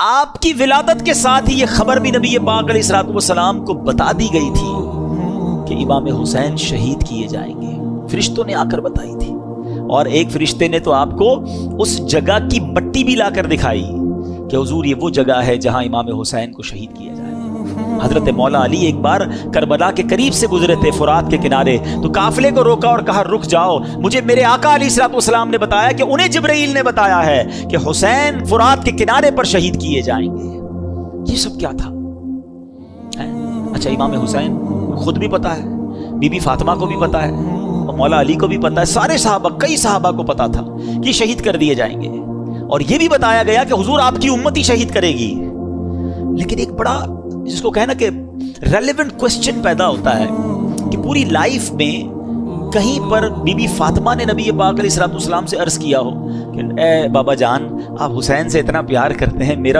آپ کی ولادت کے ساتھ ہی یہ خبر بھی نبی پاک علیہ الصلوۃ والسلام کو بتا دی گئی تھی کہ امام حسین شہید کیے جائیں گے. فرشتوں نے آ کر بتائی تھی، اور ایک فرشتے نے تو آپ کو اس جگہ کی مٹی بھی لا کر دکھائی کہ حضور یہ وہ جگہ ہے جہاں امام حسین کو شہید کیا جائے. حضرت مولا علی ایک بار کربلا کے قریب سے گزرے تھے، فرات کے کنارے، تو قافلے کو روکا اور کہا رک جاؤ، مجھے میرے آقا علیہ الصلوۃ والسلام نے بتایا کہ انہیں جبرائیل نے بتایا ہے کہ حسین فرات کے کنارے پر شہید کیے جائیں گے. یہ سب کیا تھا؟ اچھا، امام حسین خود بھی پتا ہے، بی بی فاطمہ کو بھی پتا ہے، اور مولا علی کو بھی پتا ہے، سارے صحابہ، کئی صحابہ کو پتا تھا کہ شہید کر دیے جائیں گے، اور یہ بھی بتایا گیا کہ حضور آپ کی امت ہی شہید کرے گی. لیکن ایک بڑا جس کو کہنا کہ ریلیونٹ کوسچن پیدا ہوتا ہے کہ پوری لائف میں کہیں پر بی بی فاطمہ نے نبی پاک علیہ الصلوۃ والسلام سے عرض کیا ہو کہ اے بابا جان، آپ حسین سے اتنا پیار کرتے ہیں، میرا